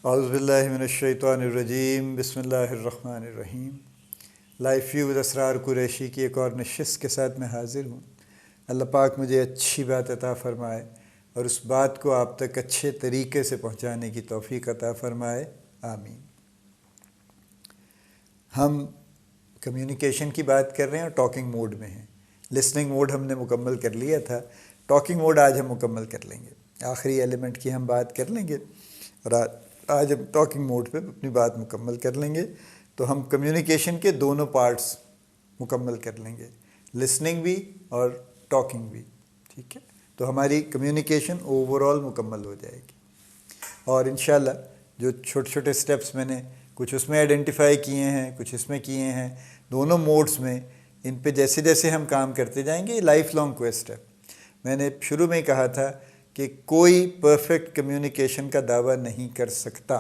اعوذ باللہ من الشیطان الرجیم، بسم اللہ الرحمن الرحیم۔ لائف ویو ود اسرار قریشی کی ایک اور نشست کے ساتھ میں حاضر ہوں۔ اللہ پاک مجھے اچھی بات عطا فرمائے اور اس بات کو آپ تک اچھے طریقے سے پہنچانے کی توفیق عطا فرمائے، آمین۔ ہم کمیونیکیشن کی بات کر رہے ہیں اور ٹاکنگ موڈ میں ہیں۔ لسننگ موڈ ہم نے مکمل کر لیا تھا، ٹاکنگ موڈ آج ہم مکمل کر لیں گے، آخری ایلیمنٹ کی ہم بات کر لیں گے اور آج ہم ٹاکنگ موڈ پہ اپنی بات مکمل کر لیں گے۔ تو ہم کمیونیکیشن کے دونوں پارٹس مکمل کر لیں گے، لسننگ بھی اور ٹاکنگ بھی، ٹھیک ہے؟ تو ہماری کمیونیکیشن اوور آل مکمل ہو جائے گی، اور انشاءاللہ جو چھوٹے چھوٹے سٹیپس میں نے کچھ اس میں آئیڈینٹیفائی کیے ہیں، کچھ اس میں کیے ہیں، دونوں موڈز میں ان پہ جیسے جیسے ہم کام کرتے جائیں گے، یہ لائف لانگ کویسٹ ہے۔ میں نے شروع میں ہی کہا تھا کہ کوئی پرفیکٹ کمیونیکیشن کا دعویٰ نہیں کر سکتا،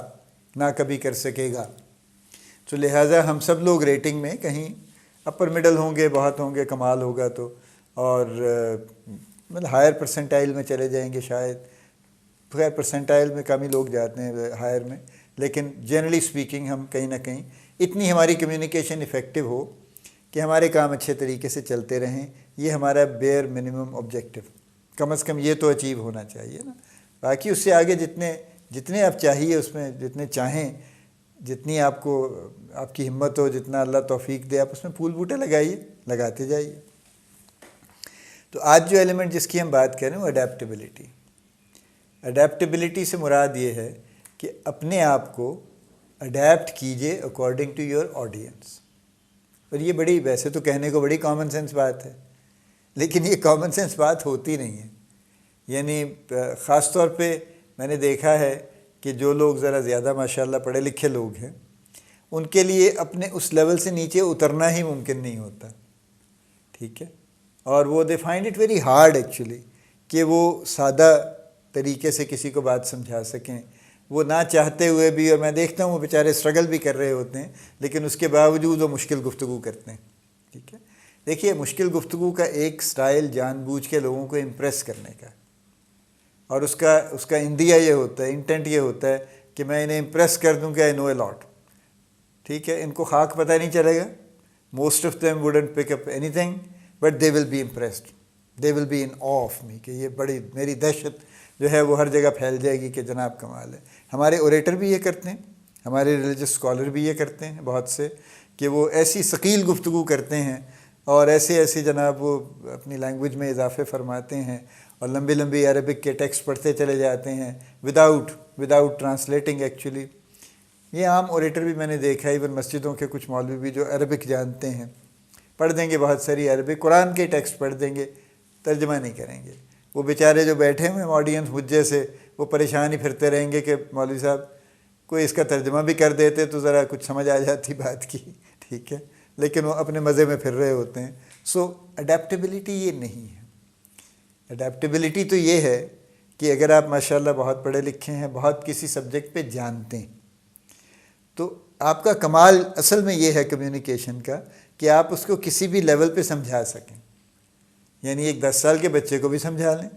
نہ کبھی کر سکے گا۔ تو لہٰذا ہم سب لوگ ریٹنگ میں کہیں اپر مڈل ہوں گے، بہت ہوں گے، کمال ہوگا تو، اور مطلب ہائر پرسنٹائل میں چلے جائیں گے شاید، خیر پرسنٹائل میں کم ہی لوگ جاتے ہیں ہائر میں، لیکن جنرلی سپیکنگ ہم کہیں نہ کہیں اتنی ہماری کمیونیکیشن افیکٹو ہو کہ ہمارے کام اچھے طریقے سے چلتے رہیں۔ یہ ہمارا بیئر منیمم آبجیکٹو، کم از کم یہ تو اچیو ہونا چاہیے نا۔ باقی اس سے آگے جتنے آپ چاہیے، اس میں جتنے چاہیں، جتنی آپ کو آپ کی ہمت ہو، جتنا اللہ توفیق دے، آپ اس میں پھول بوٹے لگائیے، لگاتے جائیے۔ تو آج جو ایلیمنٹ جس کی ہم بات کریں وہ اڈیپٹیبلٹی۔ اڈیپٹیبلٹی سے مراد یہ ہے کہ اپنے آپ کو اڈیپٹ کیجئے اکارڈنگ ٹو یور آڈینس۔ اور یہ بڑی، ویسے تو کہنے کو بڑی کامن سینس بات ہے، لیکن یہ کامن سینس بات ہوتی نہیں ہے۔ یعنی خاص طور پہ میں نے دیکھا ہے کہ جو لوگ ذرا زیادہ ماشاءاللہ پڑھے لکھے لوگ ہیں، ان کے لیے اپنے اس لیول سے نیچے اترنا ہی ممکن نہیں ہوتا، ٹھیک ہے؟ اور وہ they find it very hard actually کہ وہ سادہ طریقے سے کسی کو بات سمجھا سکیں، وہ نہ چاہتے ہوئے بھی، اور میں دیکھتا ہوں وہ بیچارے اسٹرگل بھی کر رہے ہوتے ہیں، لیکن اس کے باوجود وہ مشکل گفتگو کرتے ہیں، ٹھیک ہے؟ دیکھیے، مشکل گفتگو کا ایک سٹائل جان بوجھ کے لوگوں کو امپریس کرنے کا، اور اس کا اندیہ یہ ہوتا ہے، انٹینٹ یہ ہوتا ہے کہ میں انہیں امپریس کر دوں کہ آئی نو اے لاٹ، ٹھیک ہے؟ ان کو خاک پتہ نہیں چلے گا، most of them wouldn't pick up anything, but they will be impressed, they will be in awe of me, کہ یہ بڑی میری دہشت جو ہے وہ ہر جگہ پھیل جائے گی کہ جناب کمال ہے۔ ہمارے اوریٹر بھی یہ کرتے ہیں، ہمارے ریلیجس اسکالر بھی یہ کرتے ہیں بہت سے، کہ وہ ایسی ثقیل گفتگو کرتے ہیں اور ایسے جناب وہ اپنی لینگویج میں اضافے فرماتے ہیں اور لمبی لمبی عربک کے ٹیکسٹ پڑھتے چلے جاتے ہیں وداؤٹ ٹرانسلیٹنگ ایکچولی۔ یہ عام اوریٹر بھی میں نے دیکھا ہے، ایون مسجدوں کے کچھ مولوی بھی جو عربک جانتے ہیں، پڑھ دیں گے بہت ساری عربک، قرآن کے ٹیکسٹ پڑھ دیں گے، ترجمہ نہیں کریں گے۔ وہ بیچارے جو بیٹھے ہوئے ہیں آڈینس مجھے سے، وہ پریشان ہی پھرتے رہیں گے کہ مولوی صاحب کوئی اس کا ترجمہ بھی کر دیتے تو ذرا کچھ سمجھ آ جاتی بات کی، ٹھیک ہے؟ لیکن وہ اپنے مزے میں پھر رہے ہوتے ہیں۔ سو اڈیپٹیبلٹی یہ نہیں ہے۔ اڈیپٹیبلٹی تو یہ ہے کہ اگر آپ ماشاءاللہ بہت پڑھے لکھے ہیں، بہت کسی سبجیکٹ پہ جانتے ہیں، تو آپ کا کمال اصل میں یہ ہے کمیونیکیشن کا کہ آپ اس کو کسی بھی لیول پہ سمجھا سکیں۔ یعنی ایک 10 سال کے بچے کو بھی سمجھا لیں۔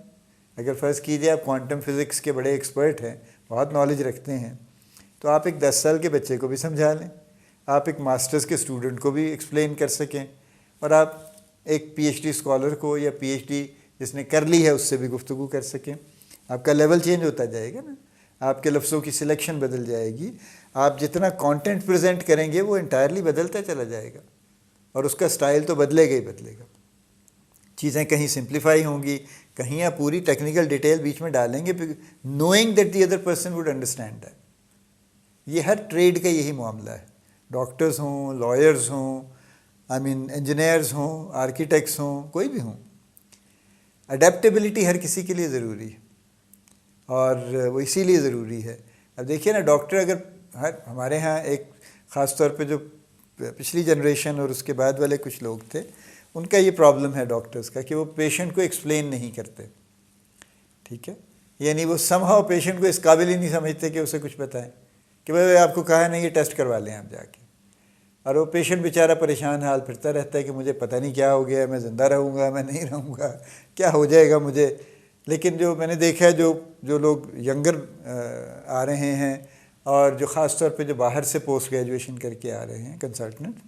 اگر فرض کیجئے آپ کوانٹم فزکس کے بڑے ایکسپرٹ ہیں، بہت نالج رکھتے ہیں، تو آپ ایک 10 سال کے بچے کو بھی سمجھا لیں، آپ ایک ماسٹرز کے اسٹوڈنٹ کو بھی ایکسپلین کر سکیں، اور آپ ایک پی ایچ ڈی اسکالر کو یا پی ایچ ڈی جس نے کر لی ہے اس سے بھی گفتگو کر سکیں۔ آپ کا لیول چینج ہوتا جائے گا نا، آپ کے لفظوں کی سلیکشن بدل جائے گی، آپ جتنا کانٹینٹ پریزنٹ کریں گے وہ انٹائرلی بدلتا چلا جائے گا، اور اس کا سٹائل تو بدلے گا ہی بدلے گا۔ چیزیں کہیں سمپلیفائی ہوں گی، کہیں آپ پوری ٹیکنیکل ڈیٹیل بیچ میں ڈالیں گے، knowing that the other person would understand that. یہ ہر ٹریڈ کا یہی معاملہ ہے، ڈاکٹرز ہوں، لائرز ہوں، انجینئرز ہوں، آرکیٹیکٹس ہوں، کوئی بھی ہوں، اڈیپٹیبلٹی ہر کسی کے لیے ضروری ہے، اور وہ اسی لیے ضروری ہے۔ اب دیکھیے نا، ڈاکٹر اگر ہمارے ہاں ایک خاص طور پہ جو پچھلی جنریشن اور اس کے بعد والے کچھ لوگ تھے، ان کا یہ پرابلم ہے ڈاکٹرز کا کہ وہ پیشنٹ کو ایکسپلین نہیں کرتے، ٹھیک ہے؟ یعنی وہ سم ہاؤ پیشنٹ کو اس قابل ہی نہیں سمجھتے کہ اسے کچھ بتائیں، کہ بھائی آپ کو کہا نہیں، یہ ٹیسٹ کروا لیں آپ جا کے، اور وہ پیشنٹ بیچارہ پریشان حال پھرتا رہتا ہے کہ مجھے پتہ نہیں کیا ہو گیا، میں زندہ رہوں گا، میں نہیں رہوں گا، کیا ہو جائے گا مجھے۔ لیکن جو میں نے دیکھا ہے، جو لوگ ینگر آ رہے ہیں اور جو خاص طور پہ جو باہر سے پوسٹ گریجویشن کر کے آ رہے ہیں consultant,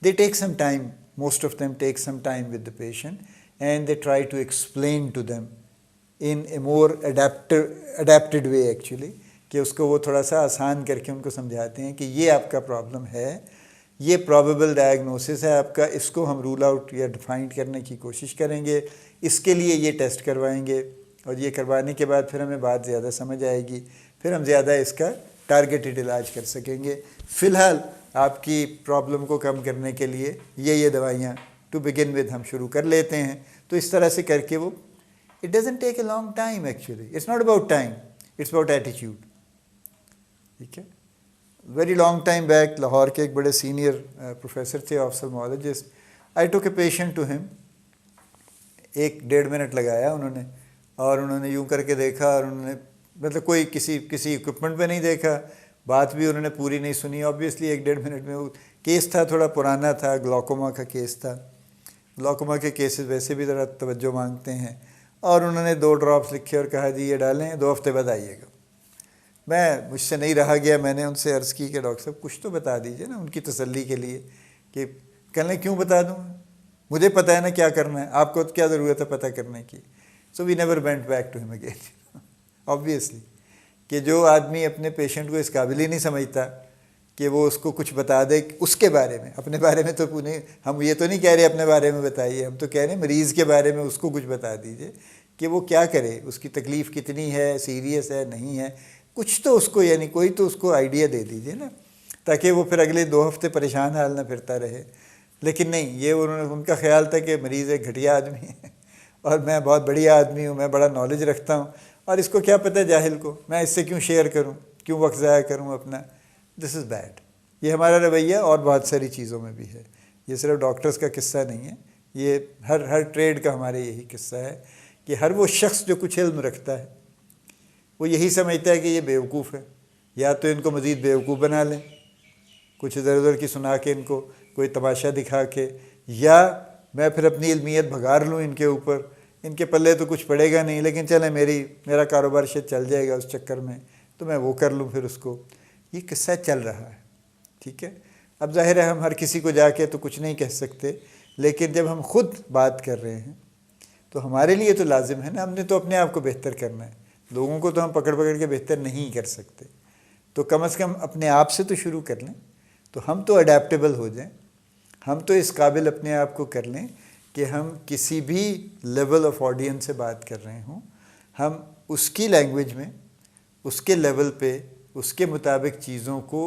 they take some time, most of them take some time with the patient and they try to explain to them in a more adapted way actually, کہ اس کو وہ تھوڑا سا آسان کر کے ان کو سمجھاتے ہیں کہ یہ آپ کا پرابلم ہے, یہ پرابیبل ڈائگنوسس ہے آپ کا, اس کو ہم رول آؤٹ یا ڈیفائن کرنے کی کوشش کریں گے, اس کے لیے یہ ٹیسٹ کروائیں گے, اور یہ کروانے کے بعد پھر ہمیں بات زیادہ سمجھ آئے گی, پھر ہم زیادہ اس کا ٹارگیٹڈ علاج کر سکیں گے. فی الحال آپ کی پرابلم کو کم کرنے کے لیے یہ دوائیاں ٹو بگن ود ہم شروع کر لیتے ہیں. تو اس طرح سے کر کے وہ it doesn't take a long time actually, it's not about time, it's about attitude. ٹھیک ہے. Very long time back Lahore کے ایک بڑے سینئر پروفیسر تھے آفسلمولوجسٹ, آئی ٹوک اے پیشنٹ ٹو ہم, 1-1.5 منٹ لگایا انہوں نے, اور انہوں نے یوں کر کے دیکھا, اور انہوں نے مطلب کوئی کسی اکوپمنٹ پہ نہیں دیکھا, بات بھی انہوں نے پوری نہیں سنی. آبویسلی 1-1.5 منٹ میں وہ کیس تھا, تھوڑا پرانا تھا, گلاکوما کا کیس تھا. گلاکوما کے کیسز ویسے بھی ذرا توجہ مانگتے ہیں, اور انہوں نے 2 ڈراپس لکھے اور کہا جی یہ ڈالیں, 2 ہفتے بعد آئیے گا. مجھ سے نہیں رہا گیا, میں نے ان سے عرض کی کہ ڈاکٹر صاحب کچھ تو بتا دیجئے نا ان کی تسلی کے لیے, کہ کہنے کیوں بتا دوں, مجھے پتہ ہے نا کیا کرنا ہے, آپ کو کیا ضرورت ہے پتہ کرنے کی. So we never went back to them again. Obviously کہ جو آدمی اپنے پیشنٹ کو اس قابل ہی نہیں سمجھتا کہ وہ اس کو کچھ بتا دے اس کے بارے میں, اپنے بارے میں تو نہیں, ہم یہ تو نہیں کہہ رہے اپنے بارے میں بتائیے, ہم تو کہہ رہے ہیں مریض کے بارے میں اس کو کچھ بتا دیجئے کہ وہ کیا کرے, اس کی تکلیف کتنی ہے, سیریس ہے نہیں ہے, کچھ تو اس کو یعنی کوئی تو اس کو آئیڈیا دے دیجئے نا, تاکہ وہ پھر اگلے 2 ہفتے پریشان حال نہ پھرتا رہے. لیکن نہیں, یہ ان کا خیال تھا کہ مریض ایک گھٹیا آدمی ہے اور میں بہت بڑھیا آدمی ہوں, میں بڑا نالج رکھتا ہوں, اور اس کو کیا پتہ ہے جاہل کو, میں اس سے کیوں شیئر کروں, کیوں وقت ضائع کروں اپنا. دس از بیڈ. یہ ہمارا رویہ اور بہت ساری چیزوں میں بھی ہے, یہ صرف ڈاکٹرز کا قصہ نہیں ہے, یہ ہر ٹریڈ کا ہمارے یہی قصہ ہے کہ ہر وہ شخص جو کچھ علم رکھتا ہے وہ یہی سمجھتا ہے کہ یہ بیوقوف ہے, یا تو ان کو مزید بیوقوف بنا لیں, کچھ ادھر ادھر کی سنا کے ان کو کوئی تماشا دکھا کے, یا میں پھر اپنی علمیت بھگار لوں ان کے اوپر, ان کے پلے تو کچھ پڑے گا نہیں, لیکن چلیں میرا کاروبار شاید چل جائے گا اس چکر میں, تو میں وہ کر لوں پھر اس کو. یہ قصہ چل رہا ہے. ٹھیک ہے. اب ظاہر ہے ہم ہر کسی کو جا کے تو کچھ نہیں کہہ سکتے, لیکن جب ہم خود بات کر رہے ہیں تو ہمارے لیے تو لازم ہے نا, ہم نے تو اپنے آپ کو بہتر کرنا ہے, لوگوں کو تو ہم پکڑ کے بہتر نہیں کر سکتے. تو کم از کم اپنے آپ سے تو شروع کر لیں, تو ہم تو اڈیپٹیبل ہو جائیں, ہم تو اس قابل اپنے آپ کو کر لیں کہ ہم کسی بھی لیول آف آڈینس سے بات کر رہے ہوں, ہم اس کی لینگویج میں, اس کے لیول پہ, اس کے مطابق چیزوں کو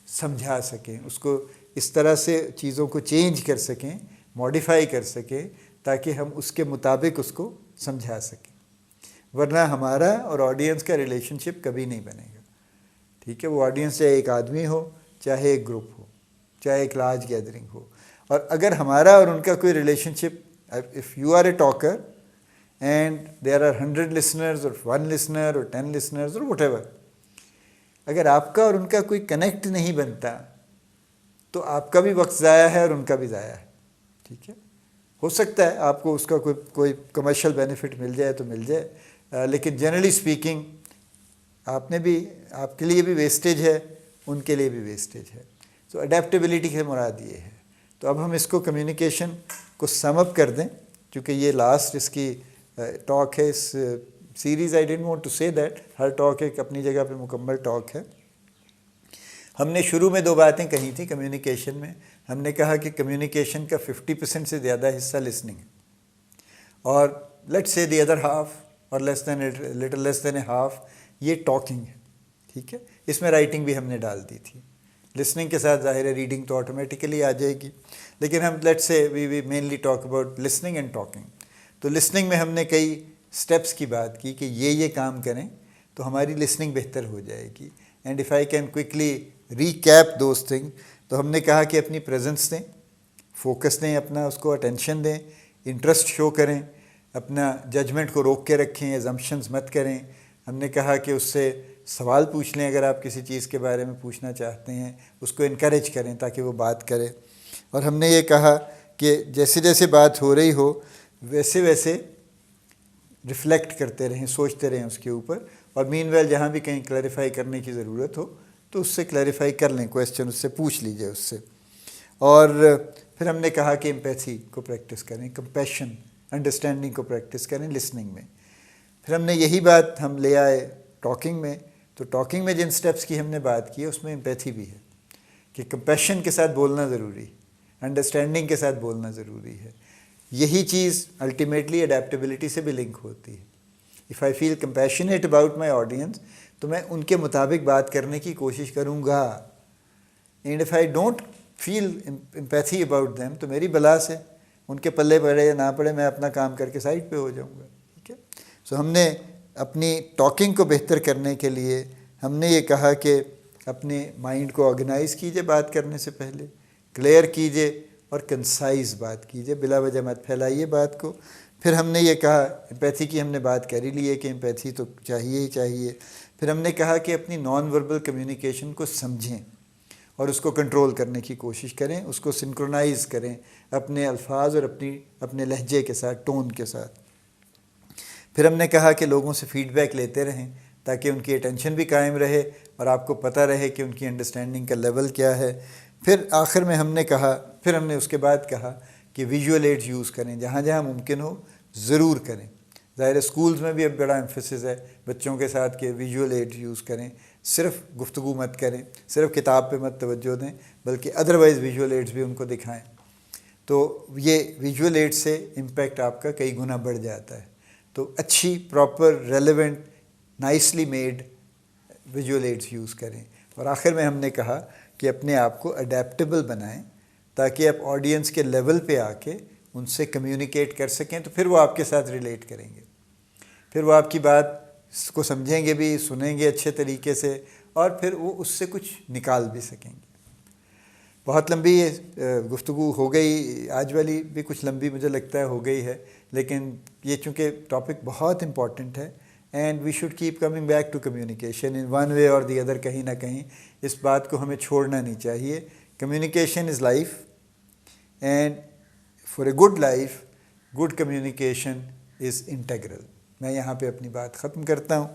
سمجھا سکیں, اس کو اس طرح سے چیزوں کو چینج کر سکیں, ماڈیفائی کر سکیں, تاکہ ہم اس کے مطابق اس کو سمجھا سکیں. ورنہ ہمارا اور آڈینس کا ریلیشن شپ کبھی نہیں بنے گا. ٹھیک ہے. وہ آڈینس چاہے ایک آدمی ہو, چاہے ایک گروپ ہو, چاہے ایک لارج گیدرنگ ہو, اور اگر ہمارا اور ان کا کوئی relationship, if you are a talker and there are 100 listeners اور 1 لسنر اور 10 لسنرز اور وٹ ایور, اگر آپ کا اور ان کا کوئی کنیکٹ نہیں بنتا تو آپ کا بھی وقت ضائع ہے اور ان کا بھی ضائع ہے. ٹھیک ہے. ہو سکتا ہے آپ کو اس کا کوئی کمرشل بینیفٹ مل جائے تو مل جائے, لیکن جنرلی اسپیکنگ آپ کے لیے بھی ویسٹیج ہے, ان کے لیے بھی ویسٹیج ہے. سو اڈیپٹیبلٹی سے مراد یہ ہے. تو اب ہم اس کو کمیونیکیشن کو سم اپ کر دیں, چونکہ یہ لاسٹ اس کی ٹاک ہے اس series. I don't want to say that, ہر ٹاک ایک اپنی جگہ پہ مکمل ٹاک ہے. ہم نے شروع میں 2 باتیں کہی تھیں کمیونیکیشن میں. ہم نے کہا کہ کمیونیکیشن کا 50% سے زیادہ حصہ لسننگ ہے, اور let's say the other half or little less than a half یہ ٹاکنگ ہے. ٹھیک ہے. اس میں رائٹنگ بھی ہم نے ڈال دی تھی. لسننگ کے ساتھ ظاہر ہے ریڈنگ تو آٹومیٹیکلی آ جائے گی, لیکن ہم let's say we mainly talk about listening and talking. تو لسننگ میں ہم نے کئی سٹیپس کی بات کی کہ یہ کام کریں تو ہماری لسننگ بہتر ہو جائے گی. And if I can quickly recap those thing, تو ہم نے کہا کہ اپنی پریزنس دیں, فوکس دیں, اپنا اس کو اٹینشن دیں, انٹرسٹ شو کریں, اپنا ججمنٹ کو روک کے رکھیں, ایزمپشنز مت کریں. ہم نے کہا کہ اس سے سوال پوچھ لیں, اگر آپ کسی چیز کے بارے میں پوچھنا چاہتے ہیں, اس کو انکریج کریں تاکہ وہ بات کرے. اور ہم نے یہ کہا کہ جیسے جیسے بات ہو رہی ہو ویسے ویسے ریفلیکٹ کرتے رہیں, سوچتے رہیں اس کے اوپر, اور مین ویل جہاں بھی کہیں کلیریفائی کرنے کی ضرورت ہو تو اس سے کلیریفائی کر لیں، کویسچن اس سے پوچھ لیجئے اس سے. اور پھر ہم نے کہا کہ ایمپیتھی کو پریکٹس کریں، کمپیشن، انڈرسٹینڈنگ کو پریکٹس کریں لسننگ میں. پھر ہم نے یہی بات ہم لے آئے ٹاکنگ میں. تو ٹاکنگ میں جن سٹیپس کی ہم نے بات کی ہے اس میں ایمپیتھی بھی ہے کہ کمپیشن کے ساتھ بولنا ضروری، انڈرسٹینڈنگ کے ساتھ بولنا ضروری ہے. یہی چیز الٹیمیٹلی اڈیپٹیبلٹی سے بھی لنک ہوتی ہے. If I feel compassionate about my audience تو میں ان کے مطابق بات کرنے کی کوشش کروں گا. And if I don't feel empathy about them تو میری بلا سے ان کے پلے پڑے یا نہ پڑے میں اپنا کام کر کے سائڈ پہ ہو جاؤں گا. ٹھیک ہے. سو ہم نے اپنی ٹاکنگ کو بہتر کرنے کے لیے ہم نے یہ کہا کہ اپنے مائنڈ کو آرگنائز کیجئے بات کرنے سے پہلے، کلیئر کیجئے اور کنسائز بات کیجئے، بلا وجہ مت پھیلائیے بات کو. پھر ہم نے یہ کہا ایمپیتھی کی ہم نے بات کر ہی لی ہے کہ ایمپیتھی تو چاہیے ہی چاہیے. پھر ہم نے کہا کہ اپنی نان وربل کمیونیکیشن کو سمجھیں اور اس کو کنٹرول کرنے کی کوشش کریں، اس کو سنکرونائز کریں اپنے الفاظ اور اپنے لہجے کے ساتھ، ٹون کے ساتھ. پھر ہم نے کہا کہ لوگوں سے فیڈ بیک لیتے رہیں تاکہ ان کی اٹینشن بھی قائم رہے اور آپ کو پتہ رہے کہ ان کی انڈرسٹینڈنگ کا لیول کیا ہے. پھر آخر میں ہم نے اس کے بعد کہا کہ ویژول ایڈز یوز کریں، جہاں جہاں ممکن ہو ضرور کریں. ظاہر اسکولز میں بھی اب بڑا ایمفیسس ہے بچوں کے ساتھ کہ ویژول ایڈز یوز کریں، صرف گفتگو مت کریں، صرف کتاب پہ مت توجہ دیں بلکہ ادروائز ویژول ایڈز بھی ان کو دکھائیں. تو یہ ویژول ایڈ سے امپیکٹ آپ کا کئی گنا بڑھ جاتا ہے. تو اچھی، proper, relevant, nicely made visual aids use کریں. اور آخر میں ہم نے کہا کہ اپنے آپ کو اڈیپٹیبل بنائیں تاکہ آپ آڈینس کے لیول پہ آ کے ان سے کمیونیکیٹ کر سکیں تو پھر وہ آپ کے ساتھ ریلیٹ کریں گے، پھر وہ آپ کی بات کو سمجھیں گے بھی، سنیں گے اچھے طریقے سے اور پھر وہ اس سے کچھ نکال بھی سکیں گے. بہت لمبی گفتگو ہو گئی، آج والی بھی کچھ لمبی مجھے لگتا ہے ہو گئی ہے، لیکن یہ چونکہ ٹاپک بہت امپورٹنٹ ہے and we should keep coming back to communication in one way اور دی ادر. کہیں نہ کہیں اس بات کو ہمیں چھوڑنا نہیں چاہیے. Communication is life and for a good life good communication is integral. میں یہاں پہ اپنی بات ختم کرتا ہوں.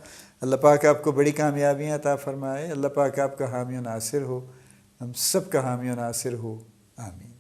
اللہ پاک آپ کو بڑی کامیابیاں عطا فرمائے. اللہ پاک آپ کا حامی و ناصر ہو، ہم سب کا حامی و ناصر ہو. آمین.